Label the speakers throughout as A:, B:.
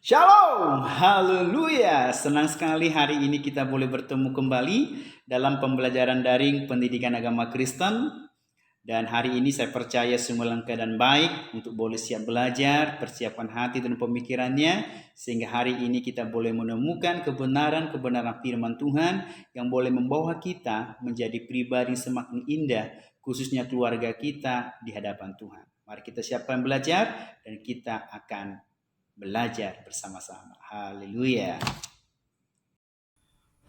A: Shalom, haleluya. Senang sekali hari ini kita boleh bertemu kembali dalam pembelajaran daring pendidikan agama Kristen. Dan hari ini saya percaya semua dalam keadaan baik untuk boleh siap belajar, persiapkan hati dan pemikirannya. Sehingga hari ini kita boleh menemukan kebenaran-kebenaran firman Tuhan yang boleh membawa kita menjadi pribadi semakin indah, khususnya keluarga kita di hadapan Tuhan. Mari kita siapkan belajar dan kita akan belajar bersama-sama. Haleluya.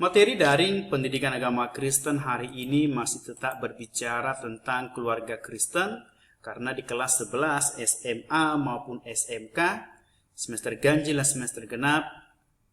A: Materi daring pendidikan agama Kristen hari ini masih tetap berbicara tentang keluarga Kristen, karena di kelas 11 SMA maupun SMK, semester ganjil dan semester genap,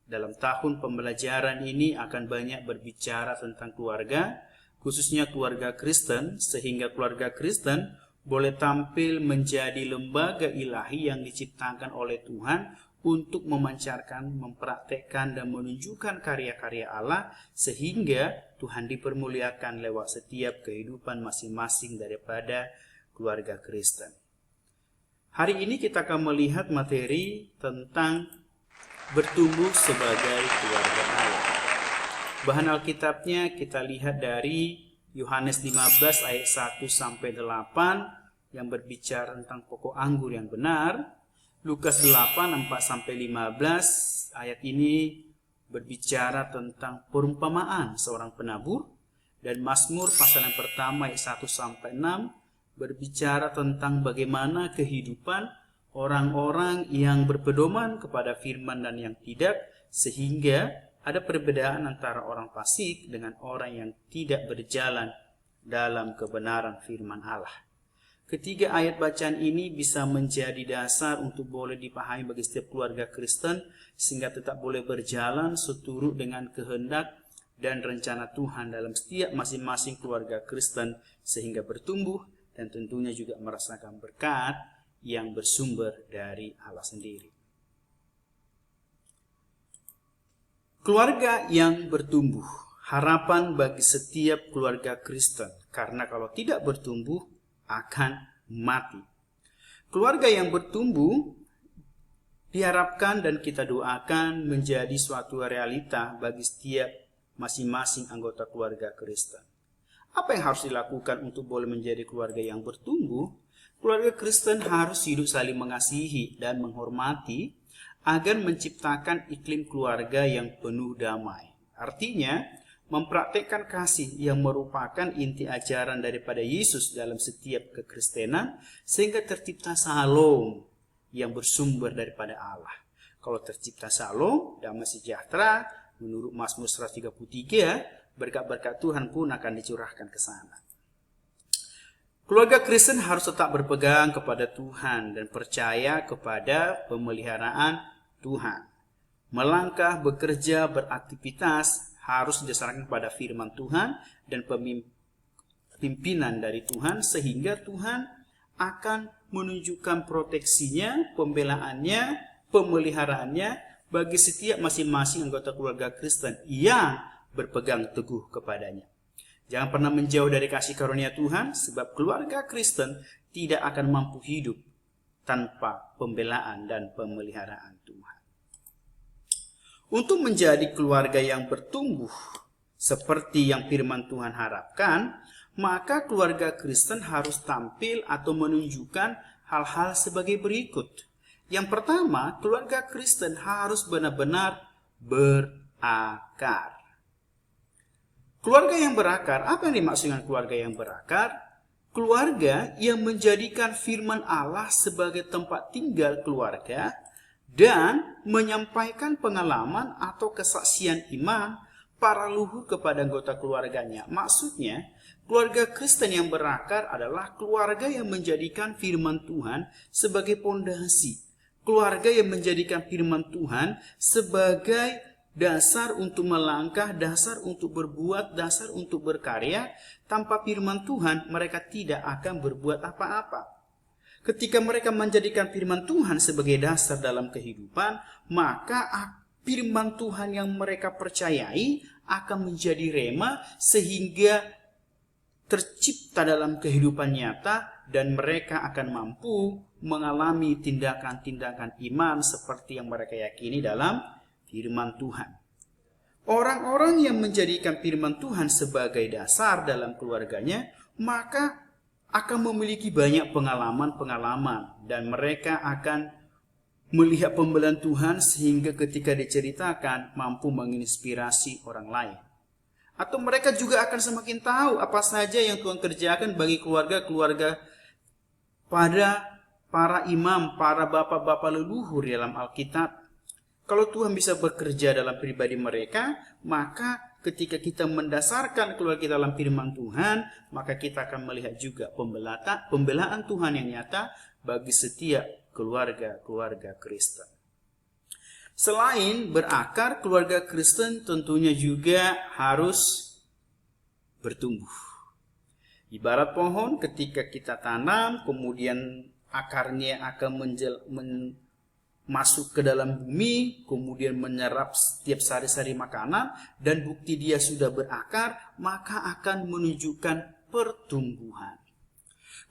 A: dalam tahun pembelajaran ini akan banyak berbicara tentang keluarga, khususnya keluarga Kristen, sehingga keluarga Kristen boleh tampil menjadi lembaga ilahi yang diciptakan oleh Tuhan untuk memancarkan, mempraktekkan, dan menunjukkan karya-karya Allah sehingga Tuhan dipermuliakan lewat setiap kehidupan masing-masing daripada keluarga Kristen. Hari ini kita akan melihat materi tentang bertumbuh sebagai keluarga Allah. Bahan Alkitabnya kita lihat dari Yohanes 15 ayat 1-8 yang berbicara tentang pokok anggur yang benar. Lukas 8 4-15 ayat ini berbicara tentang perumpamaan seorang penabur. Dan Mazmur pasal yang pertama ayat 1-6 berbicara tentang bagaimana kehidupan orang-orang yang berpedoman kepada firman dan yang tidak, sehingga ada perbedaan antara orang fasik dengan orang yang tidak berjalan dalam kebenaran firman Allah. Ketiga ayat bacaan ini bisa menjadi dasar untuk boleh dipahami bagi setiap keluarga Kristen, sehingga tetap boleh berjalan seturut dengan kehendak dan rencana Tuhan dalam setiap masing-masing keluarga Kristen, sehingga bertumbuh dan tentunya juga merasakan berkat yang bersumber dari Allah sendiri. Keluarga yang bertumbuh, harapan bagi setiap keluarga Kristen, karena kalau tidak bertumbuh akan mati. Keluarga yang bertumbuh diharapkan dan kita doakan menjadi suatu realita bagi setiap masing-masing anggota keluarga Kristen. Apa yang harus dilakukan untuk boleh menjadi keluarga yang bertumbuh? Keluarga Kristen harus hidup saling mengasihi dan menghormati agar menciptakan iklim keluarga yang penuh damai. Artinya, mempraktekkan kasih yang merupakan inti ajaran daripada Yesus dalam setiap kekristenan, sehingga tercipta shalom yang bersumber daripada Allah. Kalau tercipta shalom, damai sejahtera, menurut Mazmur 133, berkat-berkat Tuhan pun akan dicurahkan ke sana. Keluarga Kristen harus tetap berpegang kepada Tuhan dan percaya kepada pemeliharaan Tuhan. Melangkah, bekerja, beraktivitas harus didasarkan pada firman Tuhan dan pimpinan dari Tuhan, sehingga Tuhan akan menunjukkan proteksinya, pembelaannya, pemeliharaannya bagi setiap masing-masing anggota keluarga Kristen yang berpegang teguh kepadanya. Jangan pernah menjauh dari kasih karunia Tuhan, sebab keluarga Kristen tidak akan mampu hidup tanpa pembelaan dan pemeliharaan Tuhan. Untuk menjadi keluarga yang bertumbuh seperti yang firman Tuhan harapkan, maka keluarga Kristen harus tampil atau menunjukkan hal-hal sebagai berikut. Yang pertama, keluarga Kristen harus benar-benar berakar. Keluarga yang berakar, apa yang dimaksud dengan keluarga yang berakar? Keluarga yang menjadikan firman Allah sebagai tempat tinggal keluarga dan menyampaikan pengalaman atau kesaksian iman para leluhur kepada anggota keluarganya. Maksudnya, keluarga Kristen yang berakar adalah keluarga yang menjadikan firman Tuhan sebagai pondasi. Keluarga yang menjadikan firman Tuhan sebagai dasar untuk melangkah, dasar untuk berbuat, dasar untuk berkarya. Tanpa firman Tuhan, mereka tidak akan berbuat apa-apa. Ketika mereka menjadikan firman Tuhan sebagai dasar dalam kehidupan, maka firman Tuhan yang mereka percayai akan menjadi rema, sehingga tercipta dalam kehidupan nyata dan mereka akan mampu mengalami tindakan-tindakan iman seperti yang mereka yakini dalam firman Tuhan. Orang-orang yang menjadikan firman Tuhan sebagai dasar dalam keluarganya, maka akan memiliki banyak pengalaman-pengalaman dan mereka akan melihat pembelaan Tuhan sehingga ketika diceritakan mampu menginspirasi orang lain. Atau mereka juga akan semakin tahu apa saja yang Tuhan kerjakan bagi keluarga-keluarga pada para imam, para bapak-bapak leluhur dalam Alkitab. Kalau Tuhan bisa bekerja dalam pribadi mereka, maka ketika kita mendasarkan keluarga kita dalam firman Tuhan, maka kita akan melihat juga pembelaan Tuhan yang nyata bagi setiap keluarga Kristen. Selain berakar, keluarga Kristen tentunya juga harus bertumbuh. Ibarat pohon, ketika kita tanam, kemudian akarnya akan masuk ke dalam bumi, kemudian menyerap setiap sari-sari makanan, dan bukti dia sudah berakar, maka akan menunjukkan pertumbuhan.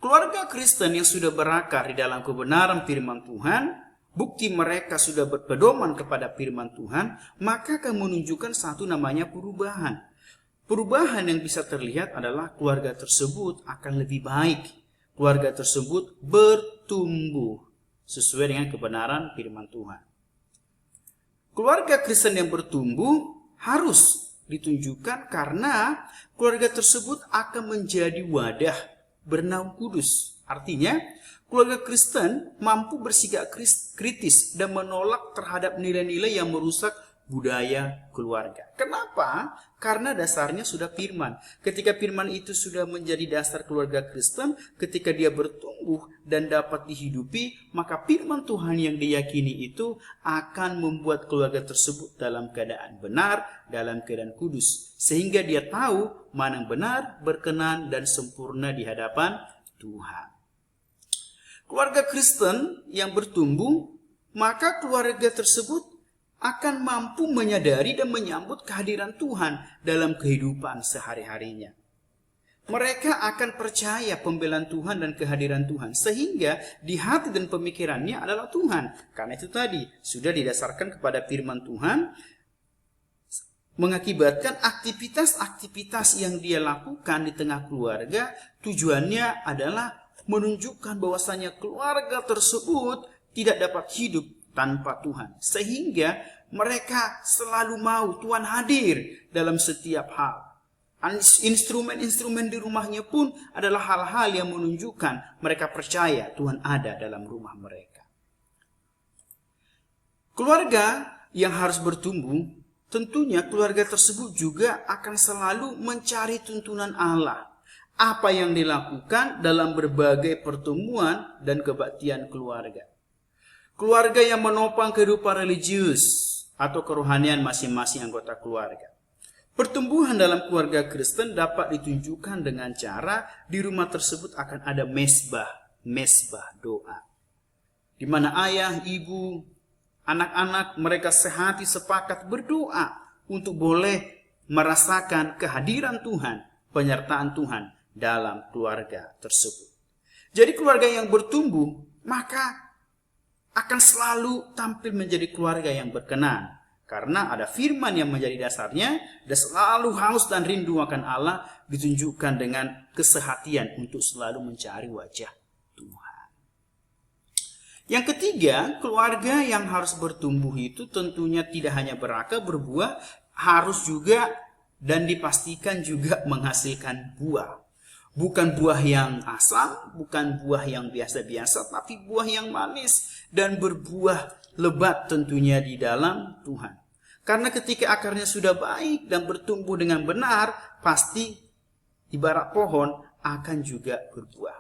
A: Keluarga Kristen yang sudah berakar di dalam kebenaran firman Tuhan, bukti mereka sudah berpedoman kepada firman Tuhan, maka akan menunjukkan satu namanya perubahan. Perubahan yang bisa terlihat adalah keluarga tersebut akan lebih baik. Keluarga tersebut bertumbuh sesuai dengan kebenaran firman Tuhan. Keluarga Kristen yang bertumbuh harus ditunjukkan karena keluarga tersebut akan menjadi wadah bernaung kudus. Artinya, keluarga Kristen mampu bersikap kritis dan menolak terhadap nilai-nilai yang merusak budaya keluarga. Kenapa? Karena dasarnya sudah firman. Ketika firman itu sudah menjadi dasar keluarga Kristen, ketika dia bertumbuh dan dapat dihidupi, maka firman Tuhan yang diyakini itu akan membuat keluarga tersebut dalam keadaan benar, dalam keadaan kudus. Sehingga dia tahu mana yang benar, berkenan, dan sempurna di hadapan Tuhan. Keluarga Kristen yang bertumbuh, maka keluarga tersebut akan mampu menyadari dan menyambut kehadiran Tuhan dalam kehidupan sehari-harinya. Mereka akan percaya pembelaan Tuhan dan kehadiran Tuhan, sehingga di hati dan pemikirannya adalah Tuhan. Karena itu tadi sudah didasarkan kepada firman Tuhan, mengakibatkan aktivitas-aktivitas yang dia lakukan di tengah keluarga, tujuannya adalah menunjukkan bahwasanya keluarga tersebut tidak dapat hidup tanpa Tuhan. Sehingga mereka selalu mau Tuhan hadir dalam setiap hal. Instrumen-instrumen di rumahnya pun adalah hal-hal yang menunjukkan mereka percaya Tuhan ada dalam rumah mereka. Keluarga yang harus bertumbuh, tentunya keluarga tersebut juga akan selalu mencari tuntunan Allah. Apa yang dilakukan dalam berbagai pertemuan dan kebaktian keluarga. Keluarga yang menopang kehidupan religius atau kerohanian masing-masing anggota keluarga. Pertumbuhan dalam keluarga Kristen dapat ditunjukkan dengan cara di rumah tersebut akan ada mesbah doa. Di mana ayah, ibu, anak-anak mereka sehati sepakat berdoa untuk boleh merasakan kehadiran Tuhan, penyertaan Tuhan dalam keluarga tersebut. Jadi keluarga yang bertumbuh maka akan selalu tampil menjadi keluarga yang berkenan. Karena ada firman yang menjadi dasarnya dan selalu haus dan rindu akan Allah ditunjukkan dengan kesehatian untuk selalu mencari wajah Tuhan. Yang ketiga, keluarga yang harus bertumbuh itu tentunya tidak hanya berakar berbuah, harus juga dan dipastikan juga menghasilkan buah. Bukan buah yang asam, bukan buah yang biasa-biasa, tapi buah yang manis dan berbuah lebat tentunya di dalam Tuhan. Karena ketika akarnya sudah baik dan bertumbuh dengan benar, pasti ibarat pohon akan juga berbuah.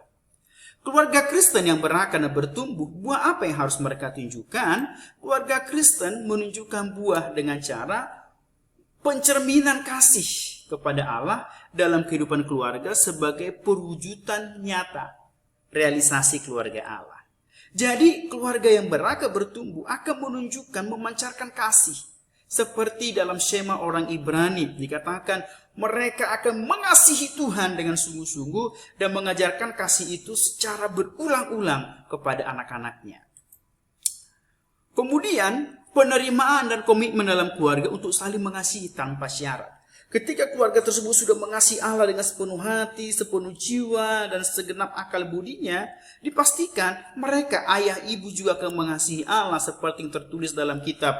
A: Keluarga Kristen yang berakar dan bertumbuh, buah apa yang harus mereka tunjukkan? Keluarga Kristen menunjukkan buah dengan cara pencerminan kasih kepada Allah dalam kehidupan keluarga sebagai perwujudan nyata realisasi keluarga Allah. Jadi keluarga yang berakar bertumbuh akan menunjukkan memancarkan kasih Seperti dalam Shema orang Ibrani dikatakan mereka akan mengasihi Tuhan dengan sungguh-sungguh dan mengajarkan kasih itu secara berulang-ulang kepada anak-anaknya. Kemudian penerimaan dan komitmen dalam keluarga untuk saling mengasihi tanpa syarat. Ketika keluarga tersebut sudah mengasihi Allah dengan sepenuh hati, sepenuh jiwa, dan segenap akal budinya, dipastikan mereka, ayah ibu juga akan mengasihi Allah seperti yang tertulis dalam kitab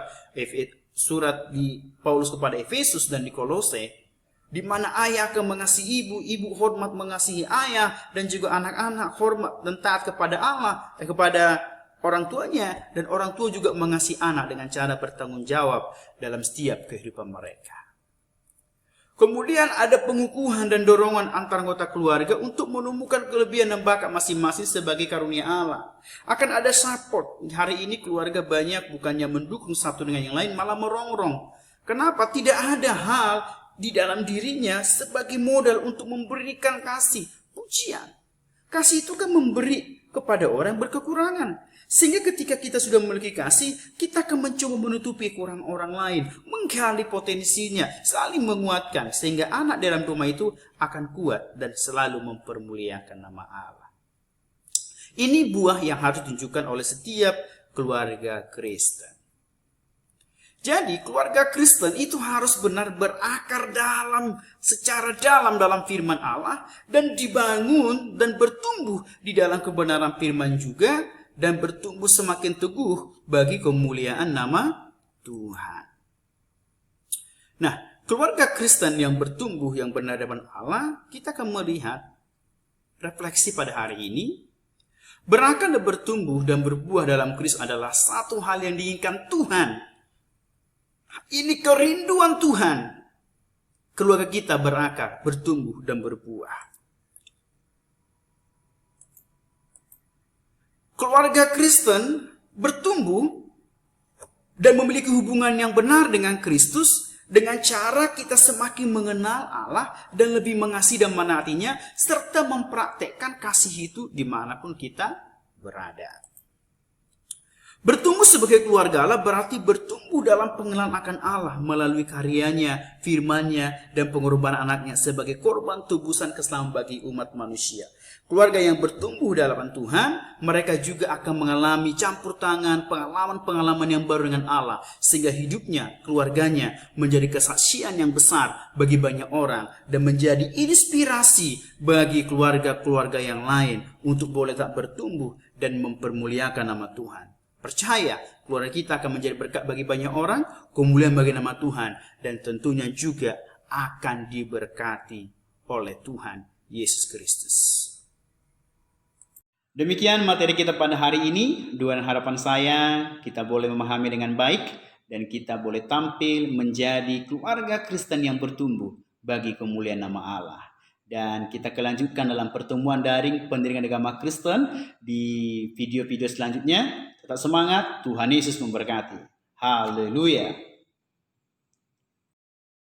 A: surat di Paulus kepada Efesus dan di Kolose, di mana ayah akan mengasihi ibu, ibu hormat mengasihi ayah, dan juga anak-anak hormat dan taat kepada Allah, kepada orang tuanya, dan orang tua juga mengasihi anak dengan cara bertanggung jawab dalam setiap kehidupan mereka. Kemudian ada pengukuhan dan dorongan antar anggota keluarga untuk menemukan kelebihan dan bakat masing-masing sebagai karunia Allah. Akan ada support. Hari ini keluarga banyak bukannya mendukung satu dengan yang lain, malah merongrong. Kenapa? Tidak ada hal di dalam dirinya sebagai modal untuk memberikan kasih, pujian. Kasih itu kan memberi kepada orang yang berkekurangan. Sehingga ketika kita sudah memiliki kasih, kita akan mencoba menutupi kekurangan orang lain, menggali potensinya, saling menguatkan, sehingga anak dalam rumah itu akan kuat dan selalu mempermuliakan nama Allah. Ini buah yang harus ditunjukkan oleh setiap keluarga Kristen. Jadi keluarga Kristen itu harus benar berakar secara dalam firman Allah, dan dibangun dan bertumbuh di dalam kebenaran firman juga, dan bertumbuh semakin teguh bagi kemuliaan nama Tuhan. Nah, keluarga Kristen yang bertumbuh yang benar dengan Allah, kita akan melihat refleksi pada hari ini. Berakar dan bertumbuh dan berbuah dalam Kristus adalah satu hal yang diinginkan Tuhan. Ini kerinduan Tuhan. Keluarga kita berakar, bertumbuh dan berbuah. Keluarga Kristen bertumbuh dan memiliki hubungan yang benar dengan Kristus dengan cara kita semakin mengenal Allah dan lebih mengasihi dan menaatinya, serta mempraktekkan kasih itu dimanapun kita berada. Bertumbuh sebagai keluarga Allah berarti bertumbuh dalam pengenalan akan Allah melalui karyanya, firman-Nya, dan pengorbanan anaknya sebagai korban tebusan keselamatan bagi umat manusia. Keluarga yang bertumbuh dalam Tuhan, mereka juga akan mengalami campur tangan, pengalaman-pengalaman yang baru dengan Allah, sehingga hidupnya, keluarganya menjadi kesaksian yang besar bagi banyak orang dan menjadi inspirasi bagi keluarga-keluarga yang lain untuk boleh tak bertumbuh dan mempermuliakan nama Tuhan. Percaya, keluarga kita akan menjadi berkat bagi banyak orang, kemuliaan bagi nama Tuhan, dan tentunya juga akan diberkati oleh Tuhan Yesus Kristus. Demikian materi kita pada hari ini. Doa dan harapan saya, kita boleh memahami dengan baik dan kita boleh tampil menjadi keluarga Kristen yang bertumbuh bagi kemuliaan nama Allah. Dan kita kelanjutkan dalam pertemuan daring pendidikan agama Kristen di video-video selanjutnya. Tetap semangat, Tuhan Yesus memberkati. Haleluya.